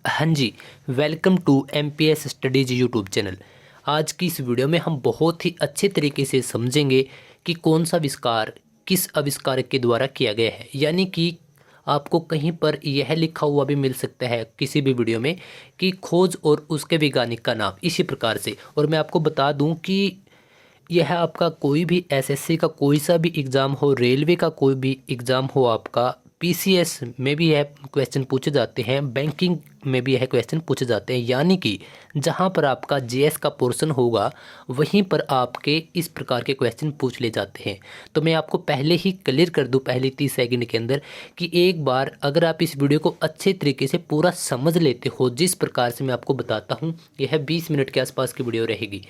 हाँ जी, welcome to MPS studies YouTube channel. आज की इस वीडियो में हम बहुत ही अच्छे तरीके से समझेंगे कि कौन सा आविष्कार किस आविष्कारक के द्वारा किया गया है। यानी कि आपको कहीं पर यह लिखा हुआ भी मिल सकता है किसी भी वीडियो में कि खोज और उसके वैज्ञानिक का नाम, इसी प्रकार से। और मैं आपको बता दूं कि यह आपका कोई भी एसएससी का कोई सा भी एग्ज़ाम हो, रेलवे का कोई भी एग्ज़ाम हो, आपका पीसीएस में भी यह क्वेश्चन पूछे जाते हैं, बैंकिंग में भी यह क्वेश्चन पूछे जाते हैं। यानी कि जहां पर आपका जीएस का पोर्शन होगा वहीं पर आपके इस प्रकार के क्वेश्चन पूछ ले जाते हैं। तो मैं आपको पहले ही क्लियर कर दूं पहले 30 सेकंड के अंदर कि एक बार अगर आप इस वीडियो को अच्छे तरीके से पूरा समझ लेते हो, जिस प्रकार से मैं आपको बताता हूँ, यह 20 मिनट के आसपास की वीडियो रहेगी।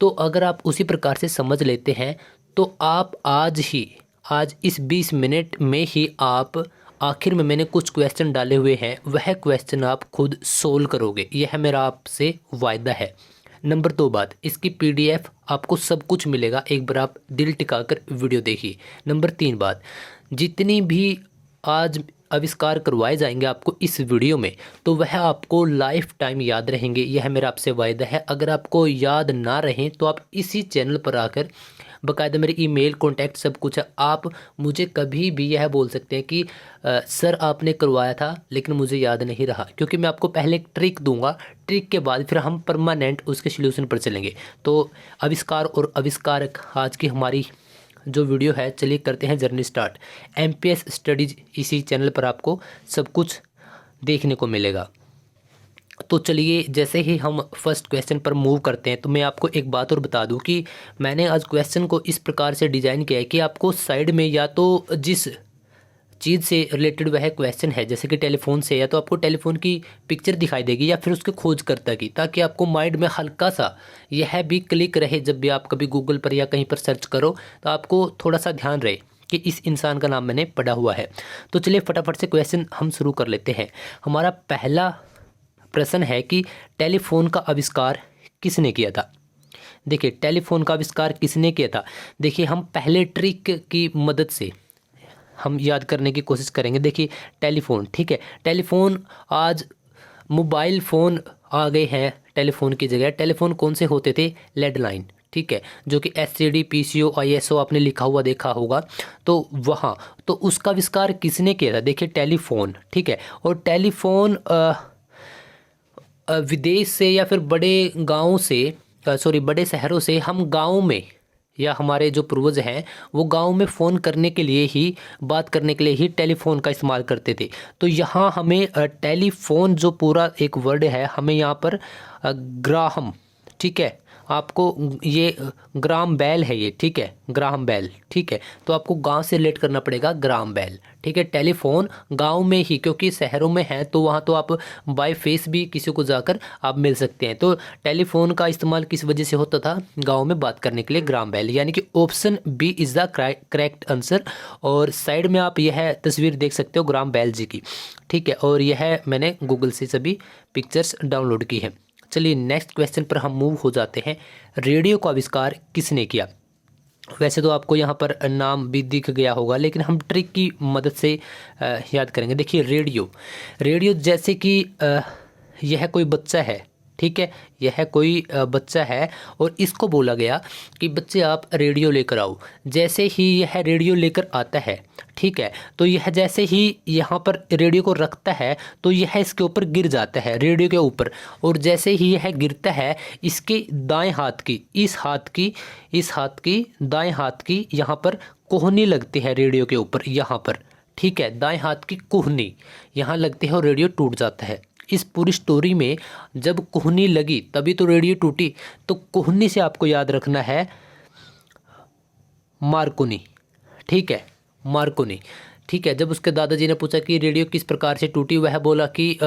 तो अगर आप उसी प्रकार से समझ लेते हैं तो आप आज इस 20 मिनट में ही आप आखिर में मैंने कुछ क्वेश्चन डाले हुए हैं, वह क्वेश्चन आप खुद सोल्व करोगे, यह मेरा आपसे वायदा है। नंबर 2 बात, इसकी पीडीएफ आपको सब कुछ मिलेगा, एक बार आप दिल टिकाकर वीडियो देखिए। नंबर 3 बात, जितनी भी आज आविष्कार करवाए जाएंगे आपको इस वीडियो में, तो वह आपको लाइफ टाइम याद रहेंगे, यह मेरा आपसे वायदा है। अगर आपको याद ना रहें तो आप इसी चैनल पर आकर, बाकायदा मेरी ईमेल कॉन्टैक्ट सब कुछ है, आप मुझे कभी भी यह बोल सकते हैं कि सर आपने करवाया था लेकिन मुझे याद नहीं रहा, क्योंकि मैं आपको पहले एक ट्रिक दूंगा, ट्रिक के बाद फिर हम परमानेंट उसके सॉल्यूशन पर चलेंगे। तो आविष्कार और आविष्कारक आज की हमारी जो वीडियो है, चलिए करते हैं जर्नी स्टार्ट। एमपीएस स्टडीज इसी चैनल पर आपको सब कुछ देखने को मिलेगा। तो चलिए जैसे ही हम फर्स्ट क्वेश्चन पर मूव करते हैं, तो मैं आपको एक बात और बता दूं कि मैंने आज क्वेश्चन को इस प्रकार से डिज़ाइन किया है कि आपको साइड में या तो जिस चीज़ से रिलेटेड वह क्वेश्चन है, जैसे कि टेलीफोन से, या तो आपको टेलीफोन की पिक्चर दिखाई देगी या फिर उसके खोजकर्ता की, ताकि आपको माइंड में हल्का सा यह भी क्लिक रहे जब भी आप कभी गूगल पर या कहीं पर सर्च करो, तो आपको थोड़ा सा ध्यान रहे कि इस इंसान का नाम मैंने पढ़ा हुआ है। तो चलिए फटाफट से क्वेश्चन हम शुरू कर लेते हैं। हमारा पहला प्रश्न है कि टेलीफोन का आविष्कार किसने किया था। देखिए, टेलीफोन का आविष्कार किसने किया था। देखिए, हम पहले ट्रिक की मदद से हम याद करने की कोशिश करेंगे। देखिए, टेलीफोन, ठीक है, टेलीफोन आज मोबाइल फ़ोन आ गए हैं टेलीफोन की जगह। टेलीफोन कौन से होते थे, लैंडलाइन, ठीक है, जो कि एसटीडी पीसीओ आईएसओ आपने लिखा हुआ देखा होगा। तो वहाँ तो उसका आविष्कार किसने किया था। देखिए, टेलीफोन, ठीक है, और टेलीफोन विदेश से या फिर बड़े गाँव से, बड़े शहरों से हम गाँव में, या हमारे जो पूर्वज हैं वो गांव में फ़ोन करने के लिए ही, बात करने के लिए ही टेलीफोन का इस्तेमाल करते थे। तो यहाँ हमें टेलीफोन जो पूरा एक वर्ड है, हमें यहाँ पर ग्राहम, ठीक है, आपको ये ग्राम बेल है ये, ठीक है, ग्राहम बेल, ठीक है, तो आपको गांव से रिलेट करना पड़ेगा, ग्राम बेल, ठीक है। टेलीफोन गांव में ही, क्योंकि शहरों में है तो वहाँ तो आप बाय फेस भी किसी को जाकर आप मिल सकते हैं। तो टेलीफोन का इस्तेमाल किस वजह से होता था, गांव में बात करने के लिए, ग्राम बेल, यानी कि option B is the correct answer. और साइड में आप यह तस्वीर देख सकते हो ग्राम बेल जी की, ठीक है, और यह मैंने गूगल से सभी पिक्चर्स डाउनलोड की हैं। चलिए नेक्स्ट क्वेश्चन पर हम मूव हो जाते हैं। रेडियो का आविष्कार किसने किया। वैसे तो आपको यहाँ पर नाम भी दिख गया होगा, लेकिन हम ट्रिक की मदद से याद करेंगे। देखिए, रेडियो जैसे कि यह कोई बच्चा है, ठीक है, यह कोई बच्चा है और इसको बोला गया कि बच्चे आप रेडियो लेकर आओ। जैसे ही यह रेडियो लेकर आता है, ठीक है, तो यह जैसे ही यहाँ पर रेडियो को रखता है तो यह इसके ऊपर गिर जाता है, रेडियो के ऊपर, और जैसे ही यह गिरता है, इसके दाएं हाथ की, इस हाथ की दाएं हाथ की यहाँ पर कोहनी लगती है रेडियो के ऊपर, यहाँ पर, ठीक है, दाएं हाथ की कोहनी यहाँ लगती है और रेडियो टूट जाता है। इस पूरी स्टोरी में जब कोहनी लगी तभी तो रेडियो टूटी। तो कोहनी से आपको याद रखना है मार्कोनी, ठीक है, मार्कोनी, ठीक है। जब उसके दादाजी ने पूछा कि रेडियो किस प्रकार से टूटी, वह बोला कि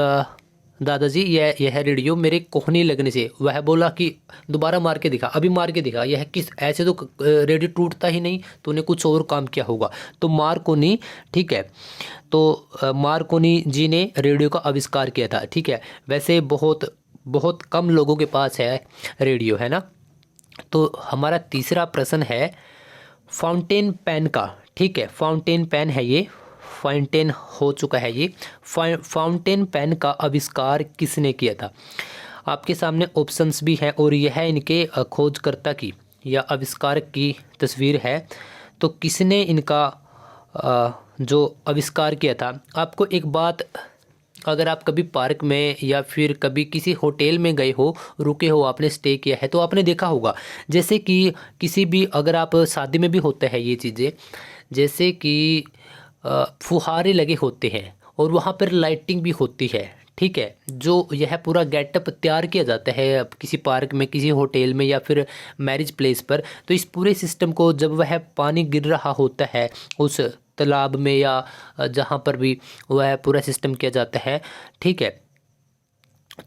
दादाजी यह रेडियो मेरे कोहनी लगने से, वह बोला कि दोबारा मार के दिखा, अभी मार के दिखा, यह किस, ऐसे तो रेडियो टूटता ही नहीं, तूने कुछ और काम किया होगा। तो मार्कोनी, ठीक है, तो मार्कोनी जी ने रेडियो का आविष्कार किया था, ठीक है। वैसे बहुत कम लोगों के पास है रेडियो, है ना। तो हमारा तीसरा प्रश्न है फाउंटेन पेन का, ठीक है, फाउंटेन पेन है ये, फाउंटेन हो चुका है ये। फाउंटेन पेन का आविष्कार किसने किया था? आपके सामने ऑप्शंस भी हैं और यह इनके खोजकर्ता की या आविष्कारक की तस्वीर है। तो किसने इनका जो आविष्कार किया था? आपको एक बात, अगर आप कभी पार्क में या फिर कभी किसी होटल में गए हो, रुके हो, आपने स्टे किया है, तो आपने देखा होगा जैसे कि किसी भी, अगर आप शादी में भी होता है ये चीज़ें, जैसे कि फुहारे लगे होते हैं और वहाँ पर लाइटिंग भी होती है, ठीक है। जो यह पूरा गेटअप तैयार किया जाता है अब किसी पार्क में, किसी होटल में या फिर मैरिज प्लेस पर, तो इस पूरे सिस्टम को जब वह पानी गिर रहा होता है उस तालाब में या जहाँ पर भी वह पूरा सिस्टम किया जाता है, ठीक है,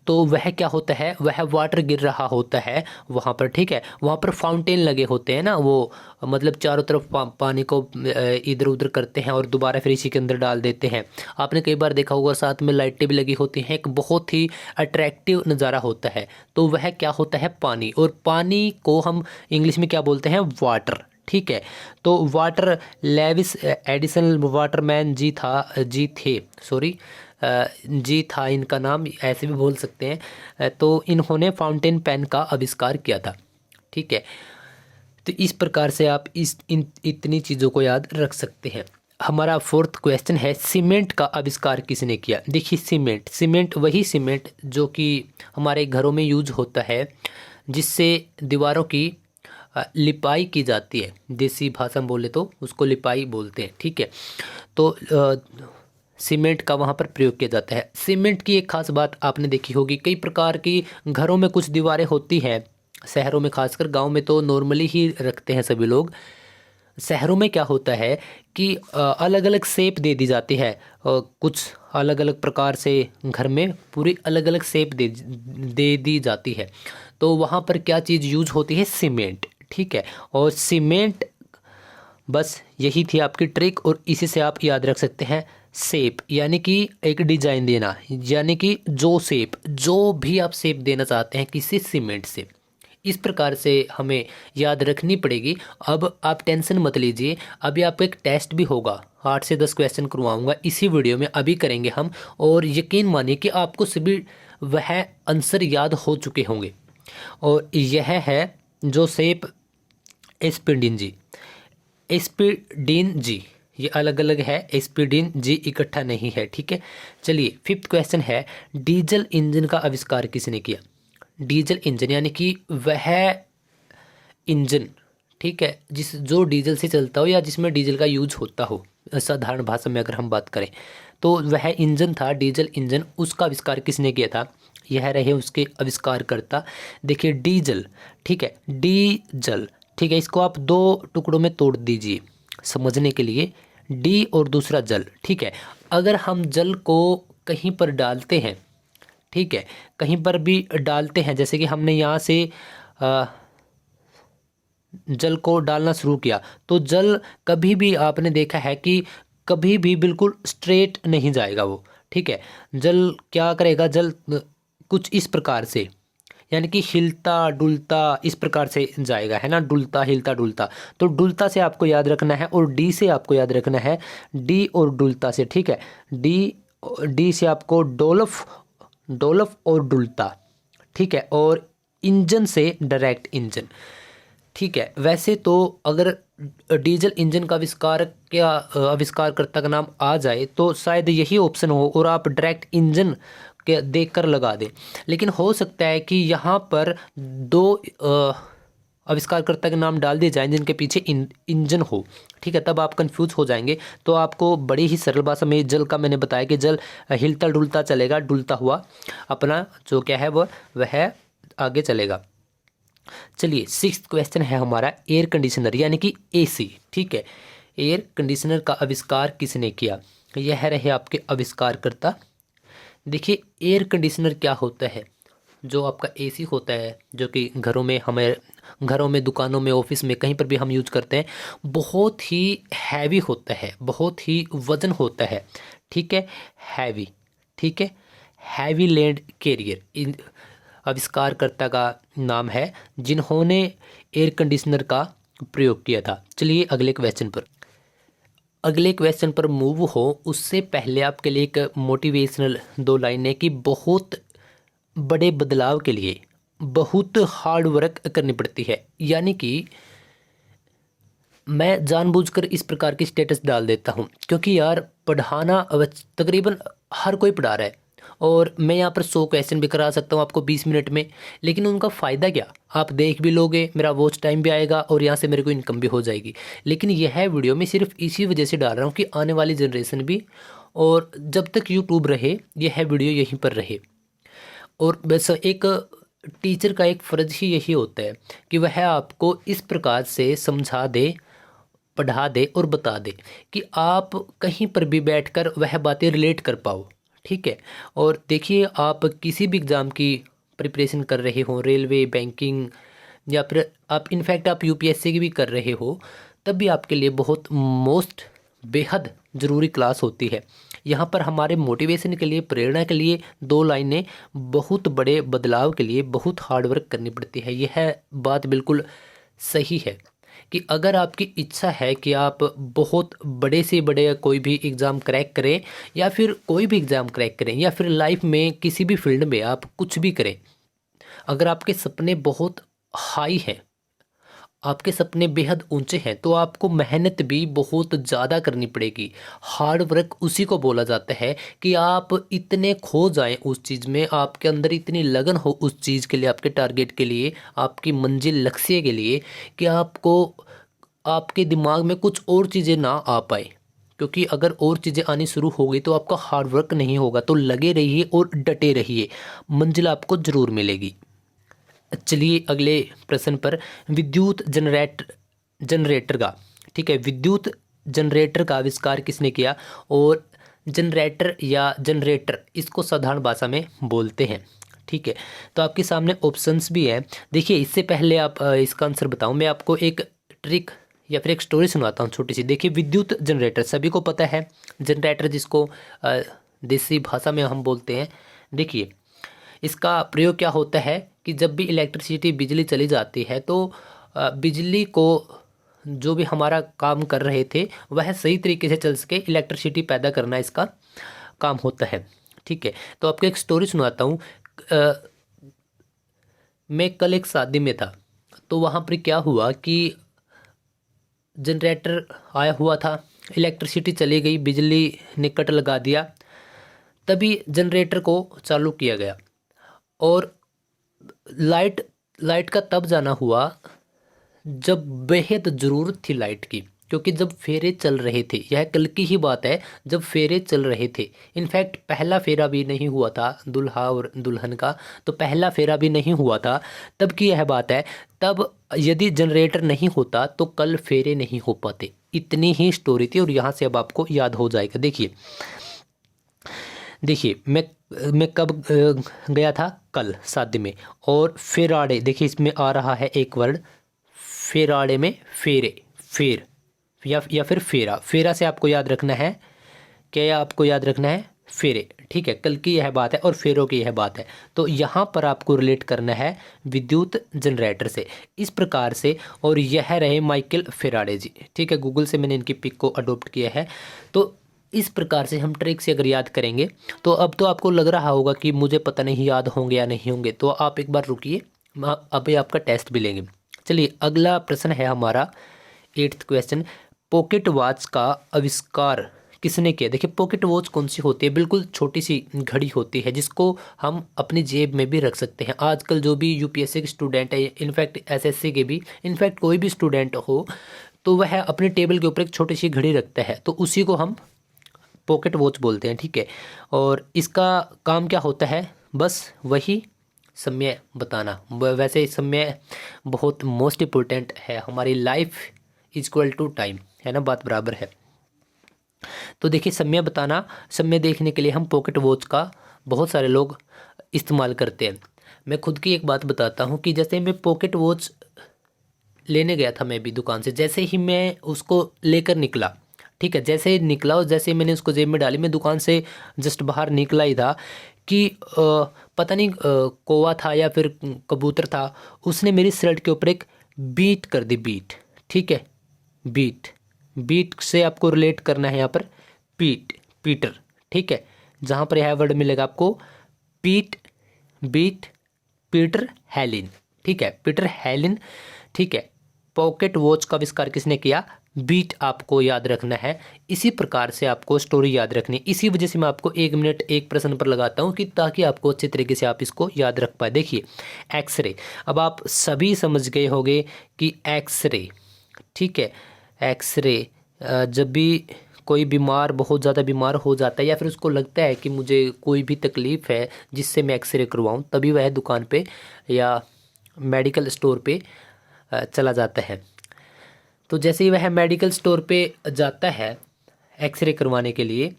तो वह क्या होता है, वह वाटर गिर रहा होता है वहाँ पर, ठीक है। वहाँ पर फाउंटेन लगे होते हैं ना, वो मतलब चारों तरफ पानी को इधर उधर करते हैं और दोबारा फिर इसी के अंदर डाल देते हैं। आपने कई बार देखा होगा, साथ में लाइटें भी लगी होती हैं, एक बहुत ही अट्रैक्टिव नज़ारा होता है। तो वह क्या होता है, पानी। और पानी को हम इंग्लिश में क्या बोलते हैं, वाटर, ठीक है। तो वाटर लेविस एडिसन वाटरमैन जी था इनका नाम, ऐसे भी बोल सकते हैं। तो इन्होंने फाउंटेन पेन का आविष्कार किया था, ठीक है। तो इस प्रकार से आप इतनी चीज़ों को याद रख सकते हैं। हमारा फोर्थ क्वेश्चन है, सीमेंट का आविष्कार किसने किया? देखिए सीमेंट वही सीमेंट जो कि हमारे घरों में यूज होता है, जिससे दीवारों की लिपाई की जाती है। देसी भाषा में बोले तो उसको लिपाई बोलते हैं, ठीक है। तो सीमेंट का वहाँ पर प्रयोग किया जाता है। सीमेंट की एक खास बात आपने देखी होगी, कई प्रकार की घरों में कुछ दीवारें होती हैं, शहरों में खासकर, गांव में तो नॉर्मली ही रखते हैं सभी लोग। शहरों में क्या होता है कि अलग अलग शेप दे दी जाती है, कुछ अलग अलग प्रकार से घर में पूरी अलग अलग शेप दे दी जाती है। तो वहाँ पर क्या चीज़ यूज होती है, सीमेंट, ठीक है। और सीमेंट, बस यही थी आपकी ट्रिक, और इसी से आप याद रख सकते हैं शेप, यानी कि एक डिजाइन देना, यानी कि जो भी आप शेप देना चाहते हैं किसी सीमेंट से, इस प्रकार से हमें याद रखनी पड़ेगी। अब आप टेंशन मत लीजिए, अभी आपको एक टेस्ट भी होगा, 8 से 10 क्वेश्चन करवाऊंगा इसी वीडियो में, अभी करेंगे हम, और यकीन मानिए कि आपको सभी वह आंसर याद हो चुके होंगे। और यह है जो शेप एस्पिडिन जी, ये अलग अलग है, एस्पिडिन जी इकट्ठा नहीं है, ठीक है। चलिए फिफ्थ क्वेश्चन है, डीजल इंजन का आविष्कार किसने किया? डीजल इंजन यानी कि वह इंजन, ठीक है, जो डीजल से चलता हो या जिसमें डीजल का यूज होता हो, साधारण भाषा में अगर हम बात करें, तो वह इंजन था डीजल इंजन, उसका आविष्कार किसने किया था? यह रहे उसके आविष्कारकर्ता। देखिए डीजल, ठीक है, डीजल, ठीक है, इसको आप 2 टुकड़ों में तोड़ दीजिए समझने के लिए, डी और दूसरा जल, ठीक है। अगर हम जल को कहीं पर डालते हैं, ठीक है, कहीं पर भी डालते हैं, जैसे कि हमने यहाँ से जल को डालना शुरू किया, तो जल कभी भी आपने देखा है कि कभी भी बिल्कुल स्ट्रेट नहीं जाएगा वो, ठीक है। जल क्या करेगा, जल कुछ इस प्रकार से, यानी कि हिलता डुलता इस प्रकार से जाएगा, है ना, डुलता हिलता डुलता। तो डुलता से आपको याद रखना है और डी से आपको याद रखना है, डी और डुलता से, ठीक है। डी से आपको डोलफ और डुलता, ठीक है, और इंजन से डायरेक्ट इंजन, ठीक है। वैसे तो अगर डीजल इंजन का आविष्कारकर्ता का नाम आ जाए तो शायद यही ऑप्शन हो और आप डायरेक्ट इंजन के देख कर लगा दें, लेकिन हो सकता है कि यहाँ पर 2 आविष्कारकर्ता के नाम डाल दिए जाएं जिनके पीछे इंजन हो, ठीक है, तब आप कंफ्यूज हो जाएंगे। तो आपको बड़ी ही सरल भाषा में जल का मैंने बताया कि जल हिलता डुलता चलेगा, डुलता हुआ अपना जो क्या है वह आगे चलेगा। चलिए 6th क्वेश्चन है हमारा, एयर कंडीशनर यानी कि एसी, ठीक है। एयर कंडीशनर का आविष्कार किसने किया? यह रहे आपके आविष्कारकर्ता। देखिए एयर कंडीशनर क्या होता है, जो आपका एसी होता है, जो कि घरों में दुकानों में ऑफिस में कहीं पर भी हम यूज करते हैं, बहुत ही हैवी होता है, बहुत ही वजन होता है, ठीक है, हैवी, ठीक है, हैवी लैंड कैरियर आविष्कारकर्ता का नाम है जिन्होंने एयर कंडीशनर का प्रयोग किया था। चलिए अगले क्वेश्चन पर। अगले क्वेश्चन पर मूव हो उससे पहले आपके लिए एक मोटिवेशनल 2 लाइनें कि बहुत बड़े बदलाव के लिए बहुत हार्ड वर्क करनी पड़ती है। यानी कि मैं जानबूझकर इस प्रकार की स्टेटस डाल देता हूँ क्योंकि यार पढ़ाना तकरीबन हर कोई पढ़ा रहा है और मैं यहाँ पर 100 क्वेश्चन भी करा सकता हूँ आपको 20 मिनट में, लेकिन उनका फ़ायदा क्या? आप देख भी लोगे, मेरा वॉच टाइम भी आएगा और यहाँ से मेरे को इनकम भी हो जाएगी। लेकिन यह वीडियो मैं सिर्फ इसी वजह से डाल रहा हूँ कि आने वाली जनरेशन भी और जब तक यूट्यूब रहे यह वीडियो यहीं पर रहे। और बस एक टीचर का एक फ़र्ज ही यही होता है कि वह आपको इस प्रकार से समझा दे, पढ़ा दे और बता दे कि आप कहीं पर भी बैठकर वह बातें रिलेट कर पाओ। ठीक है। और देखिए, आप किसी भी एग्ज़ाम की प्रिपरेशन कर रहे हो, रेलवे, बैंकिंग या फिर आप इनफैक्ट आप यूपीएससी की भी कर रहे हो, तब भी आपके लिए बहुत मोस्ट बेहद ज़रूरी क्लास होती है। यहाँ पर हमारे मोटिवेशन के लिए, प्रेरणा के लिए 2 लाइनें बहुत बड़े बदलाव के लिए बहुत हार्ड वर्क करनी पड़ती है। यह बात बिल्कुल सही है कि अगर आपकी इच्छा है कि आप बहुत बड़े से बड़े कोई भी एग्ज़ाम क्रैक करें या फिर कोई भी एग्ज़ाम क्रैक करें या फिर लाइफ में किसी भी फील्ड में आप कुछ भी करें, अगर आपके सपने बहुत हाई हैं, आपके सपने बेहद ऊंचे हैं, तो आपको मेहनत भी बहुत ज़्यादा करनी पड़ेगी। हार्ड वर्क उसी को बोला जाता है कि आप इतने खो जाएं उस चीज़ में, आपके अंदर इतनी लगन हो उस चीज़ के लिए, आपके टारगेट के लिए, आपकी मंजिल लक्ष्य के लिए, कि आपको आपके दिमाग में कुछ और चीज़ें ना आ पाए। क्योंकि अगर और चीज़ें आनी शुरू हो गई तो आपका हार्ड वर्क नहीं होगा। तो लगे रहिए और डटे रहिए, मंजिल आपको ज़रूर मिलेगी। चलिए अगले प्रश्न पर, विद्युत जनरेटर का, ठीक है, विद्युत जनरेटर का आविष्कार किसने किया? और जनरेटर या जनरेटर इसको साधारण भाषा में बोलते हैं। ठीक है, तो आपके सामने ऑप्शंस भी हैं। देखिए, इससे पहले आप इसका आंसर बताऊं, मैं आपको एक ट्रिक या फिर एक स्टोरी सुनाता हूँ छोटी सी। देखिए, विद्युत जनरेटर सभी को पता है, जनरेटर जिसको देसी भाषा में हम बोलते हैं। देखिए, इसका प्रयोग क्या होता है कि जब भी इलेक्ट्रिसिटी, बिजली चली जाती है तो बिजली को जो भी हमारा काम कर रहे थे वह सही तरीके से चल सके, इलेक्ट्रिसिटी पैदा करना इसका काम होता है। ठीक है, तो आपको एक स्टोरी सुनाता हूँ। मैं कल एक शादी में था, तो वहाँ पर क्या हुआ कि जनरेटर आया हुआ था, इलेक्ट्रिसिटी चली गई, बिजली ने कट लगा दिया, तभी जनरेटर को चालू किया गया और लाइट का तब जाना हुआ जब बेहद ज़रूरत थी लाइट की, क्योंकि जब फेरे चल रहे थे, यह कल की ही बात है, जब फेरे चल रहे थे, इनफैक्ट पहला फेरा भी नहीं हुआ था दूल्हा और दुल्हन का, तो पहला फेरा भी नहीं हुआ था, तब की यह बात है। तब यदि जनरेटर नहीं होता तो कल फेरे नहीं हो पाते। इतनी ही स्टोरी थी और यहाँ से अब आपको याद हो जाएगा। देखिए, मैं कब गया था? कल शादी में। और फेराड़े, देखिए इसमें आ रहा है एक वर्ड, फेराड़े में फेरे, फेर या फिर फेरा। फेरा से आपको याद रखना है, क्या आपको याद रखना है? फेरे। ठीक है, कल की यह बात है और फेरों की यह बात है। तो यहाँ पर आपको रिलेट करना है विद्युत जनरेटर से, इस प्रकार से। और यह रहे माइकल फेराडे जी। ठीक है, गूगल से मैंने इनकी पिक को अडोप्ट किया है। तो इस प्रकार से हम ट्रिक से अगर याद करेंगे तो अब तो आपको लग रहा होगा कि मुझे पता नहीं याद होंगे या नहीं होंगे, तो आप एक बार रुकिए, अभी आपका टेस्ट भी लेंगे। चलिए, अगला प्रश्न है हमारा 8th क्वेश्चन, पॉकेट वॉच का आविष्कार किसने किया? देखिए, पॉकेट वॉच कौन सी होती है? बिल्कुल छोटी सी घड़ी होती है जिसको हम अपनी जेब में भी रख सकते हैं। आजकल जो भी यूपीएससी के स्टूडेंट है, इनफैक्ट एसएससी के भी, इनफैक्ट कोई भी स्टूडेंट हो, तो वह अपने टेबल के ऊपर एक छोटी सी घड़ी रखता है, तो उसी को हम पॉकेट वॉच बोलते हैं। ठीक है, और इसका काम क्या होता है? बस वही समय बताना। वैसे समय बहुत मोस्ट इम्पोर्टेंट है, हमारी लाइफ इक्वल टू टाइम है ना, बात बराबर है। तो देखिए, समय बताना, समय देखने के लिए हम पॉकेट वॉच का बहुत सारे लोग इस्तेमाल करते हैं। मैं खुद की एक बात बताता हूँ कि जैसे मैं पॉकेट वॉच लेने गया था मैं भी दुकान से, जैसे ही मैं उसको लेकर निकला, ठीक है, जैसे ही निकला और जैसे ही मैंने उसको जेब में डाली, मैं दुकान से जस्ट बाहर निकला ही था कि पता नहीं कौवा था या फिर कबूतर था, उसने मेरी शर्ट के ऊपर एक बीट कर दी, बीट। ठीक है, बीट, बीट से आपको रिलेट करना है यहाँ पर पीटर, ठीक है। जहाँ पर यह वर्ड मिलेगा आपको बीट, पीटर हेलिन, ठीक है, पीटर हेलिन, ठीक है। पॉकेट वॉच का आविष्कार किसने किया? बीट आपको याद रखना है। इसी प्रकार से आपको स्टोरी याद रखनी है। इसी वजह से मैं आपको 1 मिनट एक प्रश्न पर लगाता हूँ कि ताकि आपको अच्छे तरीके से आप इसको याद रख पाए। देखिए एक्सरे, अब आप सभी समझ गए होंगे कि एक्सरे, ठीक है, एक्सरे जब भी कोई बीमार बहुत ज़्यादा बीमार हो जाता है या फिर उसको लगता है कि मुझे कोई भी तकलीफ़ है जिससे मैं एक्सरे करवाऊँ, तभी वह दुकान पे या मेडिकल स्टोर पे चला जाता है। तो जैसे ही वह मेडिकल स्टोर पे जाता है एक्सरे करवाने के लिए,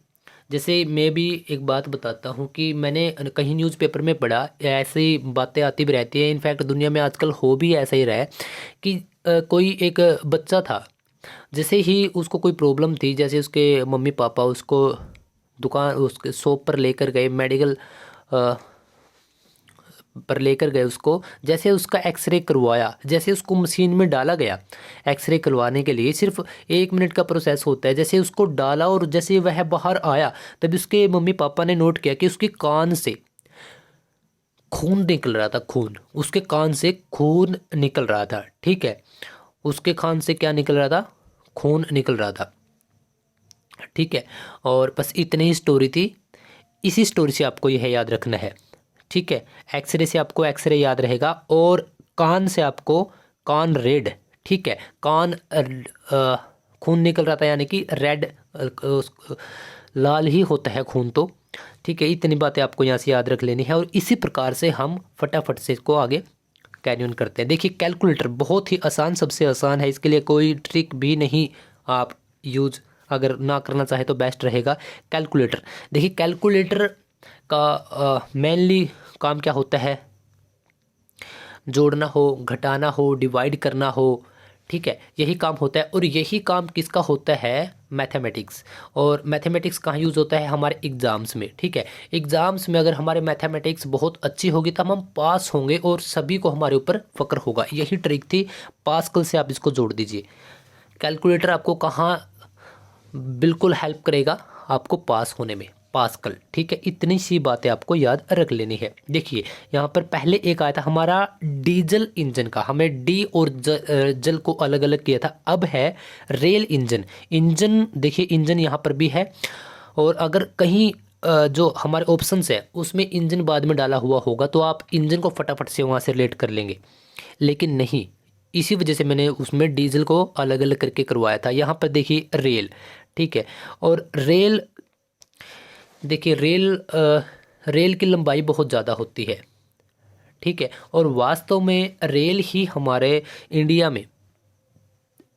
जैसे मैं भी एक बात बताता हूँ कि मैंने कहीं न्यूज़पेपर में पढ़ा, ऐसी बातें आती भी रहती है, इनफैक्ट दुनिया में आजकल हो भी ऐसा ही रहा है कि कोई एक बच्चा था, जैसे ही उसको कोई प्रॉब्लम थी, जैसे उसके मम्मी पापा उसको दुकान उसके शॉप पर लेकर गए, मेडिकल पर लेकर गए उसको, जैसे उसका एक्सरे करवाया, जैसे उसको मशीन में डाला गया एक्सरे करवाने के लिए, सिर्फ 1 मिनट का प्रोसेस होता है। जैसे उसको डाला और जैसे वह बाहर आया, तभी उसके मम्मी पापा ने नोट किया कि उसके कान से खून निकल रहा था, खून, उसके कान से खून निकल रहा था, ठीक है, उसके कान से क्या निकल रहा था? खून निकल रहा था, ठीक है। और बस इतनी ही स्टोरी थी। इसी स्टोरी से आपको यह याद रखना है, ठीक है। एक्सरे से आपको एक्सरे याद रहेगा और कान से आपको कान रेड, ठीक है, कान खून निकल रहा था यानी कि रेड, लाल ही होता है खून तो, ठीक है। इतनी बातें आपको यहाँ से याद रख लेनी है और इसी प्रकार से हम फटाफट से इसको आगे कैरी ऑन करते हैं। देखिए कैलकुलेटर बहुत ही आसान, सबसे आसान है, इसके लिए कोई ट्रिक भी नहीं, आप यूज अगर ना करना चाहे तो बेस्ट रहेगा कैलकुलेटर। देखिए कैलकुलेटर का मेनली काम क्या होता है? जोड़ना हो, घटाना हो, डिवाइड करना हो, ठीक है, यही काम होता है। और यही काम किसका होता है? मैथमेटिक्स। और मैथमेटिक्स कहाँ यूज़ होता है? हमारे एग्ज़ाम्स में, ठीक है। एग्ज़ाम्स में अगर हमारे मैथमेटिक्स बहुत अच्छी होगी तो हम पास होंगे और सभी को हमारे ऊपर फ़क्र होगा। यही ट्रिक थी, पास्कल से आप इसको जोड़ दीजिए। कैलकुलेटर आपको कहाँ बिल्कुल हेल्प करेगा? आपको पास होने में, पास्कल, ठीक है। इतनी सी बातें आपको याद रख लेनी है। देखिए यहाँ पर पहले एक आया था हमारा डीजल इंजन का, हमें डी और जल को अलग अलग किया था। अब है रेल इंजन। इंजन देखिए इंजन यहाँ पर भी है, और अगर कहीं जो हमारे ऑप्शंस है उसमें इंजन बाद में डाला हुआ होगा तो आप इंजन को फटाफट से वहाँ से रिलेट कर लेंगे, लेकिन नहीं, इसी वजह से मैंने उसमें डीजल को अलग अलग करके करवाया था। यहाँ पर देखिए रेल, ठीक है। और रेल, देखिए रेल की लंबाई बहुत ज़्यादा होती है, ठीक है। और वास्तव में रेल ही हमारे इंडिया में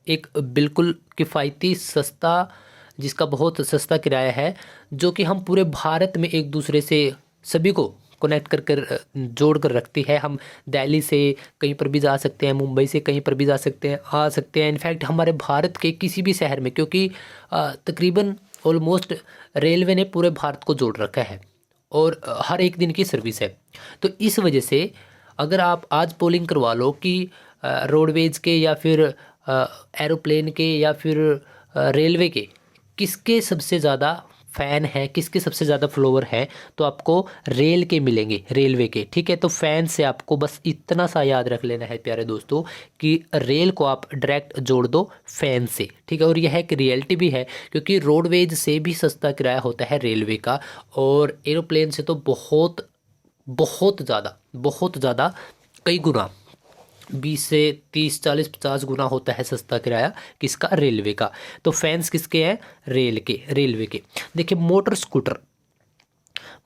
एक बिल्कुल किफ़ायती, सस्ता, जिसका बहुत सस्ता किराया है, जो कि हम पूरे भारत में एक दूसरे से सभी को कनेक्ट कर कर जोड़ कर रखती है। हम दिल्ली से कहीं पर भी जा सकते हैं, मुंबई से कहीं पर भी जा सकते हैं, आ सकते हैं, इनफैक्ट हमारे भारत के किसी भी शहर में, क्योंकि तकरीबन ऑलमोस्ट रेलवे ने पूरे भारत को जोड़ रखा है और हर एक दिन की सर्विस है। तो इस वजह से अगर आप आज पोलिंग करवा लो कि रोडवेज के या फिर एरोप्लेन के या फिर रेलवे के किसके सबसे ज़्यादा फ़ैन है, किसके सबसे ज़्यादा फॉलोवर है, तो आपको रेल के मिलेंगे, रेलवे के, ठीक है। तो फैन से आपको बस इतना सा याद रख लेना है प्यारे दोस्तों कि रेल को आप डायरेक्ट जोड़ दो फैन से, ठीक है। और यह एक रियलिटी भी है क्योंकि रोडवेज से भी सस्ता किराया होता है रेलवे का, और एरोप्लेन से तो बहुत बहुत ज़्यादा, बहुत ज़्यादा, कई गुना, 20 से 30 40 50 गुना होता है सस्ता किराया किसका? रेलवे का। तो फैंस किसके हैं? रेलवे के। देखिए मोटर स्कूटर,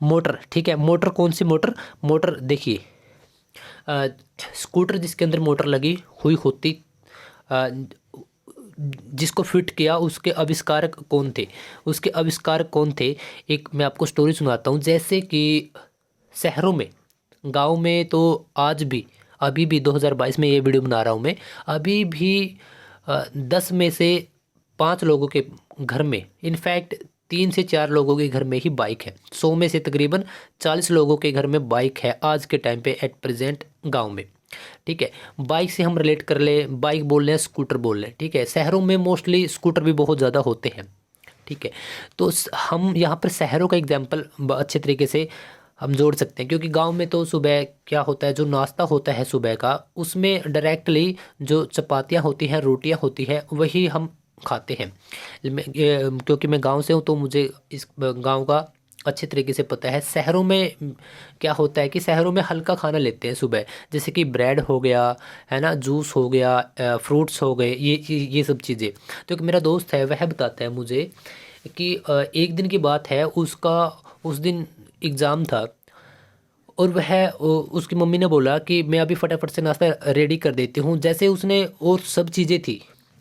मोटर, ठीक है, मोटर कौन सी मोटर? मोटर देखिए स्कूटर जिसके अंदर मोटर लगी हुई होती, जिसको फिट किया उसके आविष्कारक कौन थे? उसके आविष्कारक कौन थे? एक मैं आपको स्टोरी सुनाता हूँ। जैसे कि शहरों में, गांव में तो आज भी, अभी भी 2022 में ये वीडियो बना रहा हूँ मैं, अभी भी 10 में से 5 लोगों के घर में, इनफैक्ट 3 से 4 लोगों के घर में ही बाइक है। 100 में से तकरीबन 40 लोगों के घर में बाइक है आज के टाइम पे एट प्रेजेंट गांव में। ठीक है। बाइक से हम रिलेट कर ले, बाइक बोल रहे हैं, स्कूटर बोल रहे हैं, ठीक है। शहरों में मोस्टली स्कूटर भी बहुत ज़्यादा होते हैं, ठीक है। तो हम यहाँ पर शहरों का एग्जाम्पल अच्छे तरीके से हम जोड़ सकते हैं, क्योंकि गांव में तो सुबह क्या होता है, जो नाश्ता होता है सुबह का, उसमें डायरेक्टली जो चपातियाँ होती हैं, रोटियाँ होती हैं, वही हम खाते हैं। क्योंकि मैं गांव से हूँ तो मुझे इस गांव का अच्छे तरीके से पता है। शहरों में क्या होता है कि शहरों में हल्का खाना लेते हैं सुबह, जैसे कि ब्रेड हो गया, है ना, जूस हो गया, फ्रूट्स हो गए, ये सब चीज़ें। तो एक मेरा दोस्त है, वह बताता है मुझे कि एक दिन की बात है, उसका उस दिन एग्ज़ाम था, और उसकी मम्मी ने बोला कि मैं अभी फटाफट से नाश्ता रेडी कर देती हूँ। जैसे उसने, और सब चीज़ें थी,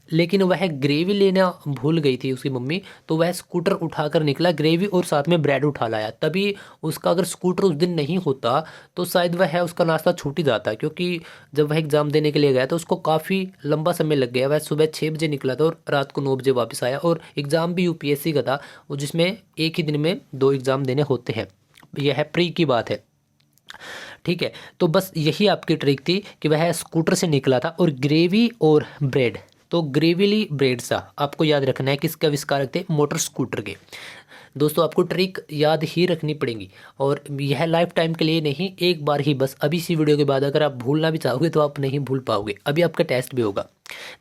लेकिन वह ग्रेवी लेना भूल गई थी उसकी मम्मी, तो वह स्कूटर उठाकर निकला, ग्रेवी और साथ में ब्रेड उठा लाया। तभी उसका अगर स्कूटर उस दिन नहीं होता तो शायद वह उसका नाश्ता छूट ही जाता, क्योंकि जब वह एग्ज़ाम देने के लिए गया तो उसको काफ़ी लंबा समय लग गया। वह सुबह 6 बजे निकला था और रात को 9 बजे वापस आया, और एग्ज़ाम भी यूपीएससी का था, और जिसमें एक ही दिन में 2 एग्ज़ाम देने होते हैं। यह है प्री की बात है, ठीक है। तो बस यही आपकी ट्रिक थी कि वह स्कूटर से निकला था, और ग्रेवी और ब्रेड, तो ग्रेवीली ब्रेड सा आपको याद रखना है। किसके आविष्कारक थे? मोटर स्कूटर के। दोस्तों आपको ट्रिक याद ही रखनी पड़ेगी, और यह लाइफ टाइम के लिए नहीं, एक बार ही बस। अभी इसी वीडियो के बाद अगर आप भूलना भी चाहोगे तो आप नहीं भूल पाओगे। अभी आपका टेस्ट भी होगा।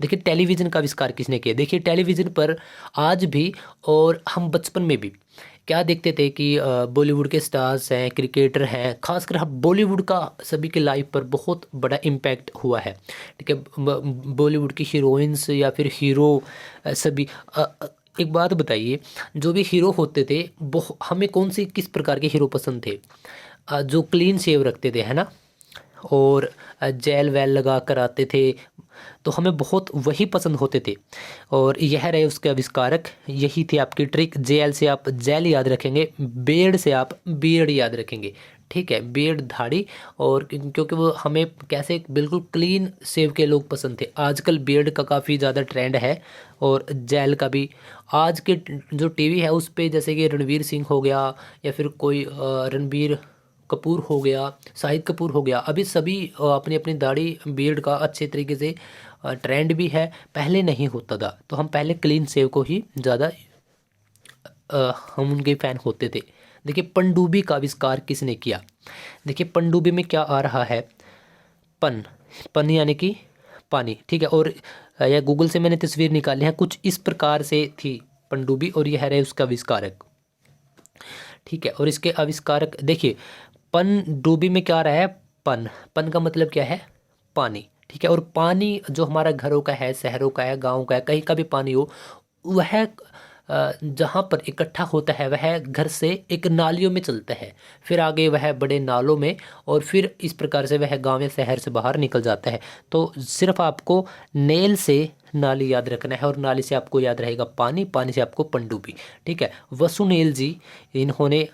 देखिए टेलीविज़न का आविष्कार किसने किया? देखिए टेलीविज़न पर आज भी, और हम बचपन में भी क्या देखते थे कि बॉलीवुड के स्टार्स हैं, क्रिकेटर हैं, खासकर हम बॉलीवुड का सभी के लाइफ पर बहुत बड़ा इम्पैक्ट हुआ है, ठीक है। बॉलीवुड की हीरोइंस या फिर हीरो सभी एक बात बताइए, जो भी हीरो होते थे, हमें कौन सी किस प्रकार के हीरो पसंद थे? जो क्लीन शेव रखते थे, है ना, और जेल वेल लगा कर आते थे, तो हमें बहुत वही पसंद होते थे। और यह रहे उसके आविष्कारक। यही थी आपकी ट्रिक। जेल से आप जेल याद रखेंगे, बेर्ड से आप बियर्ड याद रखेंगे, ठीक है, बियर्ड दाढ़ी। और क्योंकि वो हमें कैसे बिल्कुल क्लीन शेव के लोग पसंद थे। आजकल बियर्ड का काफ़ी ज़्यादा ट्रेंड है, और जेल का भी। आज के जो टीवी है उस पे जैसे कि रणवीर सिंह हो गया, या फिर कोई रणबीर कपूर हो गया, शाहिद कपूर हो गया, अभी सभी अपनी अपनी दाढ़ी बियर्ड का अच्छे तरीके से ट्रेंड भी है। पहले नहीं होता था, तो हम पहले क्लीन शेव को ही ज़्यादा हम उनके फ़ैन होते थे। देखिए पनडुब्बी का आविष्कार किसने किया? देखिए पनडुब्बी में क्या आ रहा है? पन, पन यानी कि पानी, ठीक है। और यह गूगल से मैंने तस्वीर निकाली है, कुछ इस प्रकार से थी पनडुब्बी, और यह रहे उसका आविष्कारक, ठीक है। और इसके आविष्कारक देखिए, पनडुब्बी में क्या आ रहा है? पन, पन का मतलब क्या है? पानी, ठीक है। और पानी जो हमारा घरों का है, शहरों का है, गाँव का है, कहीं का भी पानी हो, वह जहाँ पर इकट्ठा होता है वह घर से एक नालियों में चलता है, फिर आगे वह बड़े नालों में, और फिर इस प्रकार से वह गाँव या शहर से बाहर निकल जाता है। तो सिर्फ आपको नेल से नाली याद रखना है, और नाली से आपको याद रहेगा पानी, पानी से आपको पनडुब्बी, ठीक है। वसुनेल जी, इन्होंने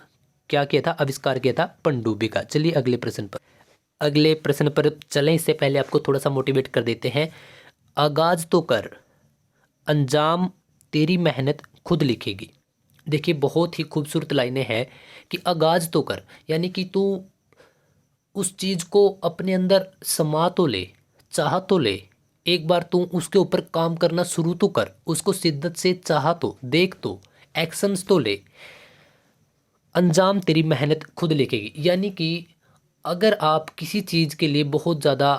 क्या किया था? आविष्कार किया था पनडुब्बी का। चलिए अगले प्रश्न पर चलें, इससे पहले आपको थोड़ा सा मोटिवेट कर देते हैं। आगाज तो कर, अंजाम तेरी मेहनत खुद लिखेगी। देखिए बहुत ही खूबसूरत लाइनें हैं कि आगाज तो कर, यानी कि तू उस चीज़ को अपने अंदर समा तो ले, चाह तो ले, एक बार तू उसके ऊपर काम करना शुरू तो कर, उसको शिद्दत से चाह तो देख, तो एक्शंस तो ले, अंजाम तेरी मेहनत खुद लिखेगी। यानी कि अगर आप किसी चीज़ के लिए बहुत ज़्यादा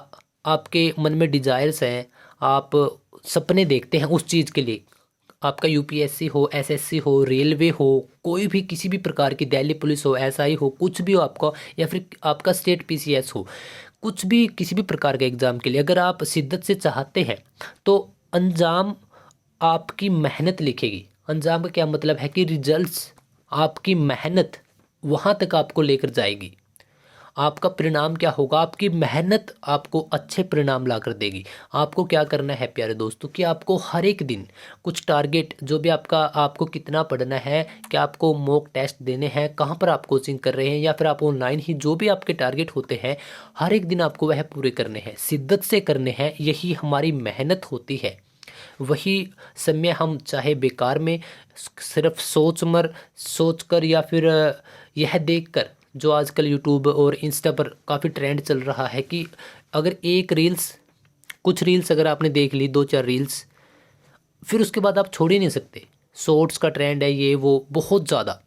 आपके मन में डिज़ायर्स हैं, आप सपने देखते हैं उस चीज़ के लिए, आपका यूपीएससी हो, एसएससी हो, रेलवे हो, कोई भी किसी भी प्रकार की, दिल्ली पुलिस हो, एसआई हो, कुछ भी हो आपका, या फिर आपका स्टेट पीसीएस हो, कुछ भी किसी भी प्रकार के एग्ज़ाम के लिए अगर आप शिद्दत से चाहते हैं तो अंजाम आपकी मेहनत लिखेगी। अंजाम का क्या मतलब है? कि रिजल्ट्स, आपकी मेहनत वहाँ तक आपको लेकर जाएगी। आपका परिणाम क्या होगा? आपकी मेहनत आपको अच्छे परिणाम ला कर देगी। आपको क्या करना है प्यारे दोस्तों, कि आपको हर एक दिन कुछ टारगेट, जो भी आपका, आपको कितना पढ़ना है, क्या आपको मॉक टेस्ट देने हैं, कहाँ पर आप कोचिंग कर रहे हैं, या फिर आप ऑनलाइन ही, जो भी आपके टारगेट होते हैं हर एक दिन आपको वह पूरे करने हैं, शिद्दत से करने हैं। यही हमारी मेहनत होती है। वही समय हम चाहे बेकार में सिर्फ सोच कर, या फिर यह देख कर जो आजकल यूट्यूब और इंस्टा पर काफ़ी ट्रेंड चल रहा है कि अगर एक रील्स, कुछ रील्स अगर आपने देख ली, 2-4 रील्स, फिर उसके बाद आप छोड़ ही नहीं सकते। शॉर्ट्स का ट्रेंड है ये वो बहुत ज़्यादा,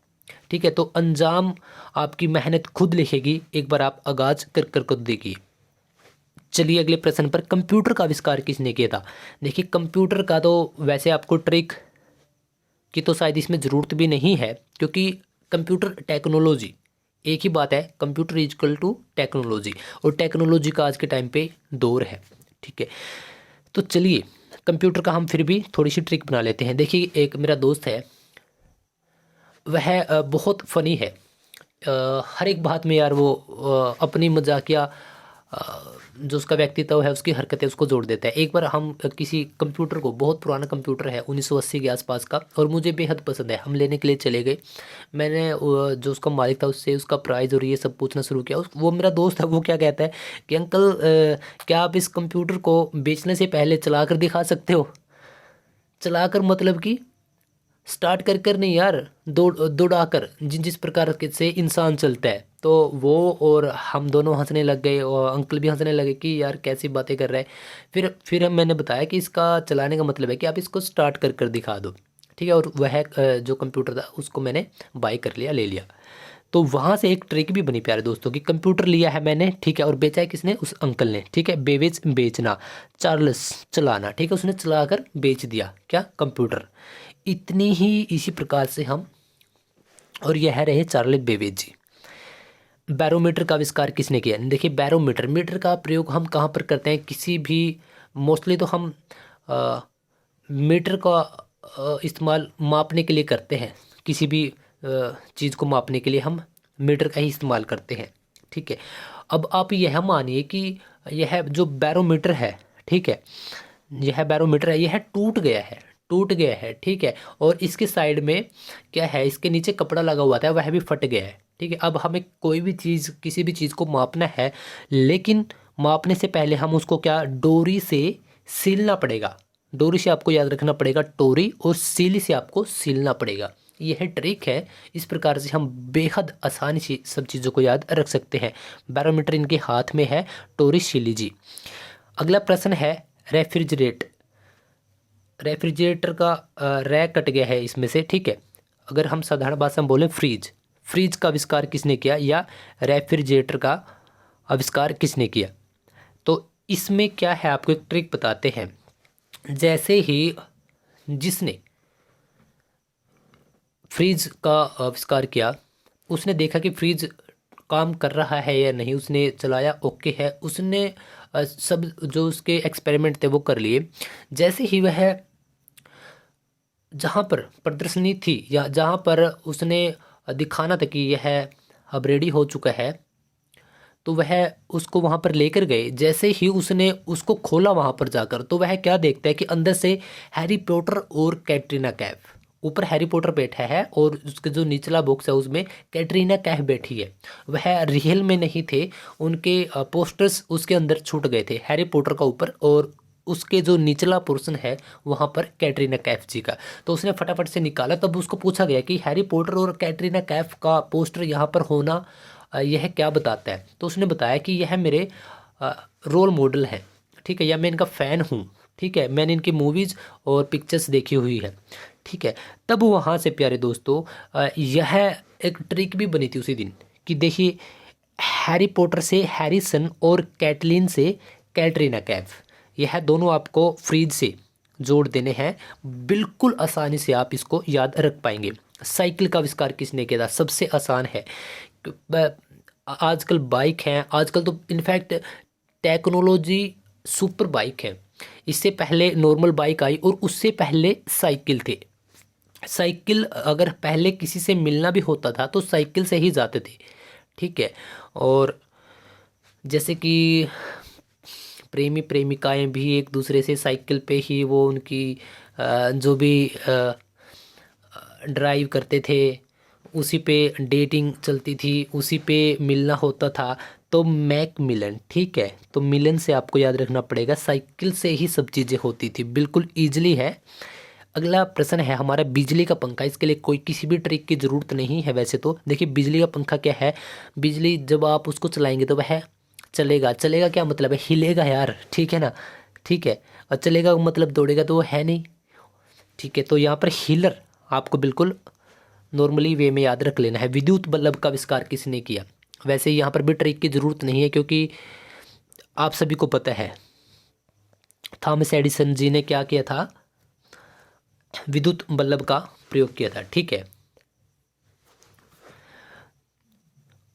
ठीक है। तो अंजाम आपकी मेहनत खुद लिखेगी, एक बार आप आगाज कर देखिए। चलिए अगले प्रश्न पर, कंप्यूटर का आविष्कार किसने किया था। देखिए कंप्यूटर का तो वैसे आपको ट्रिक की तो शायद इसमें ज़रूरत भी नहीं है, क्योंकि कंप्यूटर टेक्नोलॉजी, एक ही बात है, computer is equal to technology, और टेक्नोलॉजी का आज के टाइम पे दौर है, ठीक है। तो चलिए कंप्यूटर का हम फिर भी थोड़ी सी ट्रिक बना लेते हैं। देखिए एक मेरा दोस्त है, वह बहुत फ़नी है, हर एक बात में यार वो अपनी मजाकिया जो उसका व्यक्तित्व है, उसकी हरकतें उसको जोड़ देता है। एक बार हम किसी कंप्यूटर को, बहुत पुराना कंप्यूटर है 1980 के आसपास का, और मुझे बेहद पसंद है, हम लेने के लिए चले गए। मैंने जो उसका मालिक था उससे उसका प्राइस और ये सब पूछना शुरू किया। वो मेरा दोस्त है, वो क्या कहता है कि अंकल क्या आप इस कंप्यूटर को बेचने से पहले चला कर दिखा सकते हो। चला कर मतलब कि स्टार्ट कर नहीं यार, दौड़ाकर, जिस प्रकार के से इंसान चलता है। तो वो और हम दोनों हंसने लग गए, और अंकल भी हंसने लगे कि यार कैसी बातें कर रहा है। फिर मैंने बताया कि इसका चलाने का मतलब है कि आप इसको स्टार्ट कर दिखा दो, ठीक है। और वह जो कंप्यूटर था उसको मैंने बाय कर लिया, ले लिया। तो वहाँ से एक ट्रिक भी बनी प्यारे दोस्तों कि कंप्यूटर लिया है मैंने, ठीक है, और बेचा है किसने, उस अंकल ने, ठीक है। बेवेज बेचना, चार्ल्स चलाना, ठीक है, उसने चलाकर बेच दिया क्या, कंप्यूटर। इतनी ही इसी प्रकार से हम, और यह रहे चार्ल्स बेवेज जी। बैरोमीटर का आविष्कार किसने किया। देखिए बैरोमीटर, मीटर का प्रयोग हम कहाँ पर करते हैं, किसी भी, मोस्टली तो हम मीटर का इस्तेमाल मापने के लिए करते हैं। किसी भी चीज़ को मापने के लिए हम मीटर का ही इस्तेमाल करते हैं, ठीक है। अब आप यह मानिए कि यह जो बैरोमीटर है, ठीक है, यह बैरोमीटर है, यह टूट गया है, ठीक है। और इसके साइड में क्या है, इसके नीचे कपड़ा लगा हुआ था, वह भी फट गया है, ठीक है। अब हमें कोई भी चीज़, किसी भी चीज़ को मापना है, लेकिन मापने से पहले हम उसको क्या, डोरी से सीलना पड़ेगा। डोरी से आपको याद रखना पड़ेगा डोरी, और सीली से आपको सीलना पड़ेगा। यह ट्रिक है। इस प्रकार से हम बेहद आसानी से सब चीज़ों को याद रख सकते हैं। बैरोमीटर इनके हाथ में है, टोरी सीली जी। अगला प्रश्न है रेफ्रिजरेटर का रै कट गया है इसमें से, ठीक है। अगर हम साधारण भाषा में बोले फ्रीज का आविष्कार किसने किया, या रेफ्रिजरेटर का आविष्कार किसने किया। तो इसमें क्या है, आपको एक ट्रिक बताते हैं। जैसे ही जिसने फ्रीज का आविष्कार किया, उसने देखा कि फ्रीज काम कर रहा है या नहीं, उसने चलाया, ओके है, उसने सब जो उसके एक्सपेरिमेंट थे वो कर लिए। जैसे ही वह जहाँ पर प्रदर्शनी थी, या जहाँ पर उसने दिखाना था कि यह अब रेडी हो चुका है, तो वह उसको वहाँ पर लेकर गए। जैसे ही उसने उसको खोला वहाँ पर जाकर, तो वह क्या देखता है कि अंदर से हैरी पॉटर और कैटरीना कैफ, ऊपर हैरी पॉटर बैठा है और उसके जो निचला बॉक्स है उसमें कैटरीना कैफ बैठी है। वह रियल में नहीं थे, उनके पोस्टर्स उसके अंदर छूट गए थे, हैरी पॉटर का ऊपर, और उसके जो निचला पोर्शन है वहाँ पर कैटरीना कैफ जी का। तो उसने फटाफट से निकाला। तब उसको पूछा गया कि हैरी पॉटर और कैटरीना कैफ का पोस्टर यहाँ पर होना यह क्या बताता है। तो उसने बताया कि यह मेरे रोल मॉडल है, ठीक है, या मैं इनका फ़ैन हूँ, ठीक है, मैंने इनकी मूवीज़ और पिक्चर्स देखी हुई है, ठीक है। तब वहाँ से प्यारे दोस्तों यह एक ट्रिक भी बनी थी उसी दिन कि देखिए, हैरी पॉटर से हैरिसन और कैटलीन से कैटरीना कैफ, यह दोनों आपको फ्रीज से जोड़ देने हैं। बिल्कुल आसानी से आप इसको याद रख पाएंगे। साइकिल का आविष्कार किसने किया था, सबसे आसान है। आजकल बाइक हैं, आजकल तो इनफैक्ट टेक्नोलॉजी सुपर बाइक है। इससे पहले नॉर्मल बाइक आई, और उससे पहले साइकिल थे। साइकिल अगर पहले किसी से मिलना भी होता था तो साइकिल से ही जाते थे, ठीक है। और जैसे कि प्रेमी प्रेमिकाएं भी एक दूसरे से साइकिल पे ही वो उनकी जो भी ड्राइव करते थे, उसी पे डेटिंग चलती थी, उसी पे मिलना होता था। तो मैक मिलन, ठीक है, तो मिलन से आपको याद रखना पड़ेगा, साइकिल से ही सब चीज़ें होती थी। बिल्कुल ईजिली है। अगला प्रश्न है हमारा बिजली का पंखा। इसके लिए कोई किसी भी ट्रिक की ज़रूरत नहीं है वैसे तो। देखिए बिजली का पंखा क्या है, बिजली जब आप उसको चलाएंगे तो वह चलेगा। चलेगा क्या मतलब है, हिलेगा यार, ठीक है ना, ठीक है। और चलेगा मतलब दौड़ेगा तो वो है नहीं, ठीक है। तो यहाँ पर हीलर आपको बिल्कुल नॉर्मली वे में याद रख लेना है। विद्युत बल्ब का आविष्कार किसने किया, वैसे यहाँ पर भी ट्रिक की ज़रूरत नहीं है क्योंकि आप सभी को पता है थॉमस एडिसन जी ने क्या किया था, विद्युत बल्ब का प्रयोग किया था, ठीक है।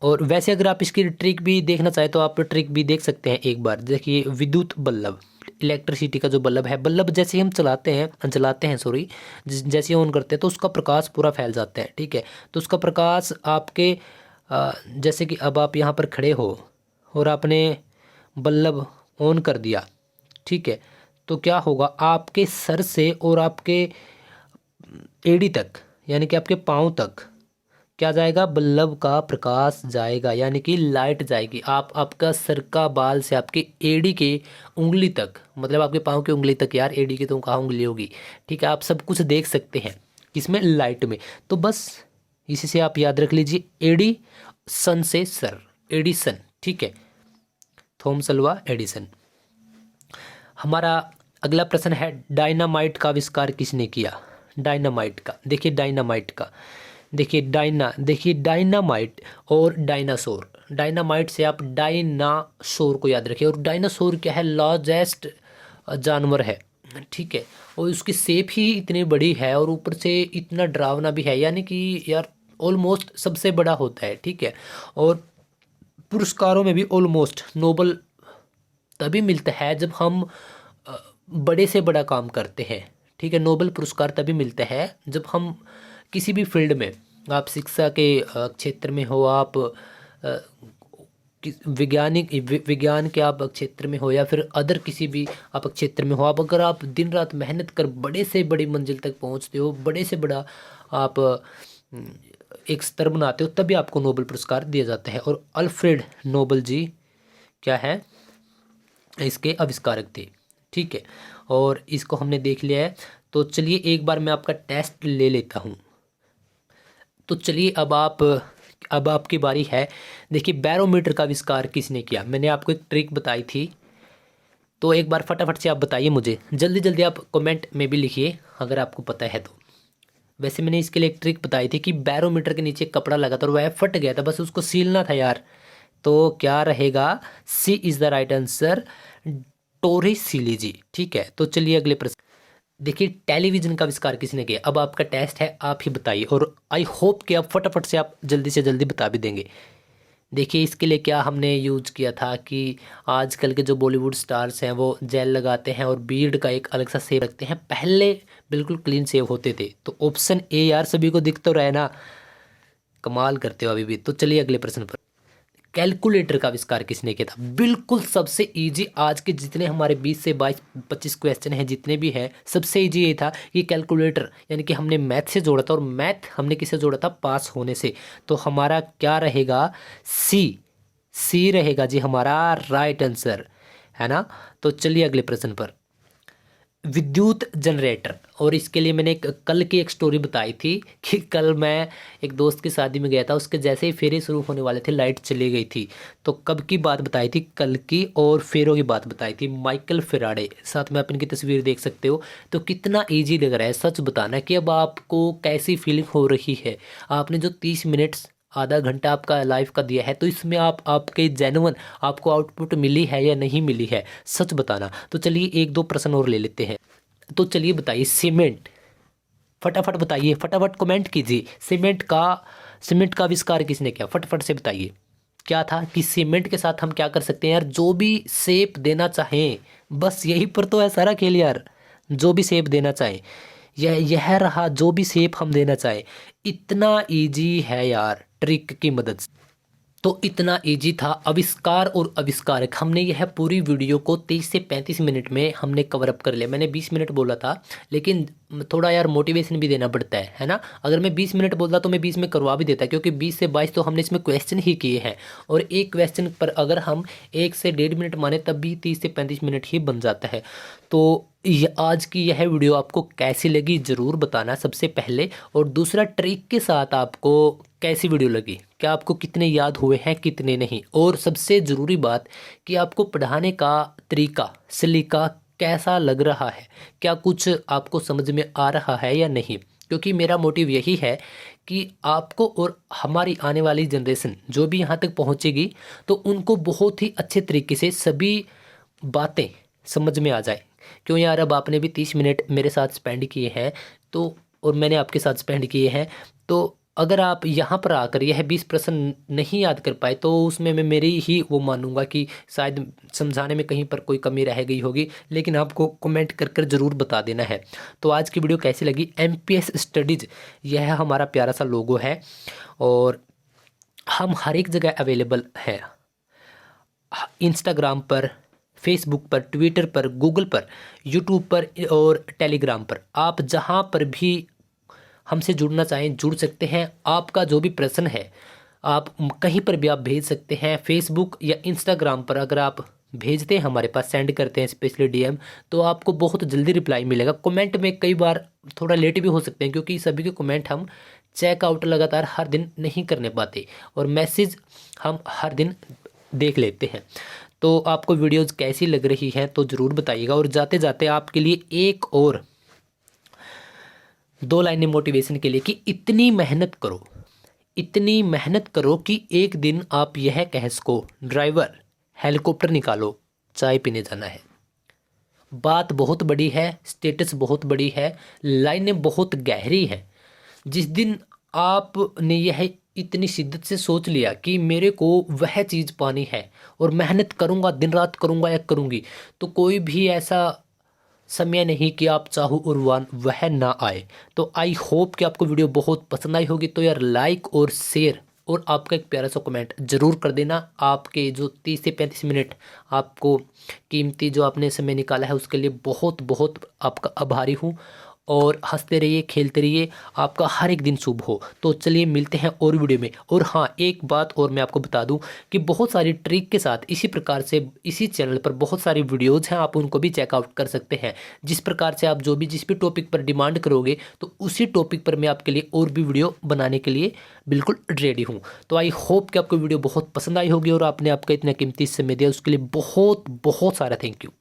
और वैसे अगर आप इसकी ट्रिक भी देखना चाहें तो आप ट्रिक भी देख सकते हैं एक बार। देखिए विद्युत बल्ब, इलेक्ट्रिसिटी का जो बल्ब है, बल्ब जैसे ही हम जलाते हैं सॉरी, जैसे ही ऑन करते हैं तो उसका प्रकाश पूरा फैल जाता है, ठीक है। तो उसका प्रकाश आपके जैसे कि अब आप यहाँ पर खड़े हो और आपने बल्ब ऑन कर दिया, ठीक है। तो क्या होगा, आपके सर से और आपके एड़ी तक यानी कि आपके पाँव तक क्या जाएगा, बल्ब का प्रकाश जाएगा, यानी कि लाइट जाएगी। आपका सर का बाल से आपकी एड़ी के उंगली तक, मतलब आपके पाँव की उंगली तक, यार एड़ी की तो कहाँ उंगली होगी, ठीक है। आप सब कुछ देख सकते हैं किसमें, लाइट में। तो बस इसी से आप याद रख लीजिए, एडी सन से सर, एडिसन, ठीक है, थॉमस अल्वा एडिसन। हमारा अगला प्रश्न है डायनामाइट का आविष्कार किसने किया, डायनामाइट का। देखिए डायनामाइट का, देखिए डायनामाइट और डायनासोर। डायनामाइट से आप डायनासोर को याद रखिए। और डायनासोर क्या है, लार्जेस्ट जानवर है, ठीक है। और उसकी शेप ही इतनी बड़ी है और ऊपर से इतना डरावना भी है, यानी कि यार ऑलमोस्ट सबसे बड़ा होता है, ठीक है। और पुरस्कारों में भी ऑलमोस्ट नोबल तभी मिलता है जब हम बड़े से बड़ा काम करते हैं, ठीक है। नोबेल पुरस्कार तभी मिलता है जब हम किसी भी फील्ड में, आप शिक्षा के क्षेत्र में हो, आप विज्ञान के आप क्षेत्र में हो, या फिर अदर किसी भी आप क्षेत्र में हो, आप अगर आप दिन रात मेहनत कर बड़े से बड़ी मंजिल तक पहुंचते हो, बड़े से बड़ा आप एक स्तर बनाते हो, तभी आपको नोबेल पुरस्कार दिया जाता है। और अल्फ्रेड नोबेल जी क्या है, इसके आविष्कारक थे, ठीक है। और इसको हमने देख लिया है। तो चलिए एक बार मैं आपका टेस्ट ले लेता हूँ। तो चलिए अब आपकी बारी है। देखिए बैरोमीटर का आविष्कार किसने किया, मैंने आपको एक ट्रिक बताई थी, तो एक बार फटाफट से आप बताइए मुझे, जल्दी जल्दी आप कमेंट में भी लिखिए अगर आपको पता है तो। वैसे मैंने इसके लिए एक ट्रिक बताई थी कि बैरोमीटर के नीचे कपड़ा लगा था और वह फट गया था, बस उसको सीलना था यार। तो क्या रहेगा, सी इज़ द राइट आंसर, टोरिसिलीजी, ठीक है। तो चलिए अगले प्रश्न। देखिए टेलीविजन का आविष्कार किसने किया, अब आपका टेस्ट है, आप ही बताइए। और आई होप कि आप फटाफट से आप जल्दी से जल्दी बता भी देंगे। देखिए इसके लिए क्या हमने यूज किया था कि आजकल के जो बॉलीवुड स्टार्स हैं वो जेल लगाते हैं और बीर्ड का एक अलग सा शेव रखते हैं, पहले बिल्कुल क्लीन शेव होते थे। तो ऑप्शन ए यार सभी को दिख तो रहा है ना, कमाल करते हो अभी भी। तो चलिए अगले प्रश्न पर। कैलकुलेटर का आविष्कार किसने किया था, बिल्कुल सबसे इजी, आज के जितने हमारे 20 से 22-25 क्वेश्चन हैं जितने भी हैं, सबसे इजी ये था कि कैलकुलेटर, यानी कि हमने मैथ से जोड़ा था, और मैथ हमने किससे जोड़ा था, पास होने से। तो हमारा क्या रहेगा, सी रहेगा जी हमारा राइट आंसर, है ना। तो चलिए अगले प्रश्न पर। विद्युत जनरेटर, और इसके लिए मैंने कल की एक स्टोरी बताई थी कि कल मैं एक दोस्त की शादी में गया था, उसके जैसे ही फेरे शुरू होने वाले थे लाइट चली गई थी। तो कब की बात बताई थी, कल की, और फेरों की बात बताई थी। माइकल फेराडे, साथ में आप इनकी तस्वीर देख सकते हो। तो कितना ईजी लग रहा है, सच बताना कि अब आपको कैसी फीलिंग हो रही है। आपने जो 30 मिनट्स, आधा घंटा आपका लाइफ का दिया है, तो इसमें आपके जेन्युइन आपको आउटपुट मिली है या नहीं मिली है, सच बताना। तो चलिए एक दो प्रश्न और ले लेते हैं। तो चलिए बताइए, सीमेंट, फटाफट बताइए, फटाफट कमेंट कीजिए। सीमेंट का आविष्कार किसने किया, फटाफट से बताइए। क्या था कि सीमेंट के साथ हम क्या कर सकते हैं यार, जो भी शेप देना चाहें, बस यही पर तो है सारा खेल यार। जो भी शेप देना चाहें, यह रहा, जो भी शेप हम देना चाहें, इतना इजी है यार ट्रिक की मदद से। तो इतना इजी था आविष्कार और आविष्कारक। हमने यह पूरी वीडियो को 30 से 35 मिनट में हमने कवर अप कर लिया। मैंने 20 मिनट बोला था, लेकिन थोड़ा यार मोटिवेशन भी देना पड़ता है ना। अगर मैं 20 मिनट बोलता तो मैं 20 में करवा भी देता, क्योंकि 20 से 22 तो हमने इसमें क्वेश्चन ही किए हैं, और एक क्वेश्चन पर अगर हम 1 से 1.5 मिनट माने तब भी 30 से 35 मिनट ही बन जाता है। तो आज की यह वीडियो आपको कैसी लगी ज़रूर बताना सबसे पहले, और दूसरा ट्रिक के साथ आपको कैसी वीडियो लगी, क्या आपको कितने याद हुए हैं कितने नहीं, और सबसे ज़रूरी बात कि आपको पढ़ाने का तरीका सलीका कैसा लग रहा है, क्या कुछ आपको समझ में आ रहा है या नहीं। क्योंकि मेरा मोटिव यही है कि आपको और हमारी आने वाली जनरेशन जो भी यहाँ तक पहुँचेगी तो उनको बहुत ही अच्छे तरीके से सभी बातें समझ में आ जाए। क्यों यार, अब आपने भी 30 मिनट मेरे साथ स्पेंड किए हैं तो, और मैंने आपके साथ स्पेंड किए हैं, तो अगर आप यहाँ पर आकर यह 20% नहीं याद कर पाए तो उसमें मैं मेरी ही वो मानूंगा कि शायद समझाने में कहीं पर कोई कमी रह गई होगी। लेकिन आपको कमेंट कर कर ज़रूर बता देना है। तो आज की वीडियो कैसी लगी? MPS स्टडीज़ यह हमारा प्यारा सा लोगो है, और हम हर एक जगह अवेलेबल हैं, इंस्टाग्राम पर, फेसबुक पर, ट्विटर पर, गूगल पर, यूट्यूब पर और टेलीग्राम पर। आप जहां पर भी हमसे जुड़ना चाहें जुड़ सकते हैं। आपका जो भी प्रश्न है आप कहीं पर भी आप भेज सकते हैं। फेसबुक या इंस्टाग्राम पर अगर आप भेजते हैं हमारे पास, सेंड करते हैं स्पेशली DM, तो आपको बहुत जल्दी रिप्लाई मिलेगा। कमेंट में कई बार थोड़ा लेट भी हो सकते हैं, क्योंकि सभी के कमेंट हम चेकआउट लगातार हर दिन नहीं करने पाते, और मैसेज हम हर दिन देख लेते हैं। तो आपको वीडियोज़ कैसी लग रही हैं तो ज़रूर बताइएगा। और जाते जाते आपके लिए एक और 2 लाइनें मोटिवेशन के लिए कि इतनी मेहनत करो कि एक दिन आप यह कह सको, ड्राइवर हेलीकॉप्टर निकालो, चाय पीने जाना है। बात बहुत बड़ी है, स्टेटस बहुत बड़ी है, लाइनें बहुत गहरी हैं। जिस दिन आपने यह इतनी शिद्दत से सोच लिया कि मेरे को वह चीज़ पानी है और मेहनत करूँगा, दिन रात करूँगा या करूँगी, तो कोई भी ऐसा समय नहीं कि आप चाहो और वह ना आए। तो आई होप कि आपको वीडियो बहुत पसंद आई होगी। तो यार लाइक और शेयर और आपका एक प्यारा सा कमेंट ज़रूर कर देना। आपके जो 30 से 35 मिनट आपको कीमती जो आपने समय निकाला है उसके लिए बहुत बहुत आपका आभारी हूँ। और हंसते रहिए, खेलते रहिए, आपका हर एक दिन शुभ हो। तो चलिए मिलते हैं और वीडियो में। और हाँ, एक बात और मैं आपको बता दूं कि बहुत सारी ट्रिक के साथ इसी प्रकार से इसी चैनल पर बहुत सारी वीडियोज़ हैं, आप उनको भी चेकआउट कर सकते हैं। जिस प्रकार से आप जिस भी टॉपिक पर डिमांड करोगे तो उसी टॉपिक पर मैं आपके लिए और भी वीडियो बनाने के लिए बिल्कुल रेडी हूँ। तो आई होप कि आपको वीडियो बहुत पसंद आई होगी, और आपने आपका इतना कीमती समय दिया उसके लिए बहुत बहुत सारा थैंक यू।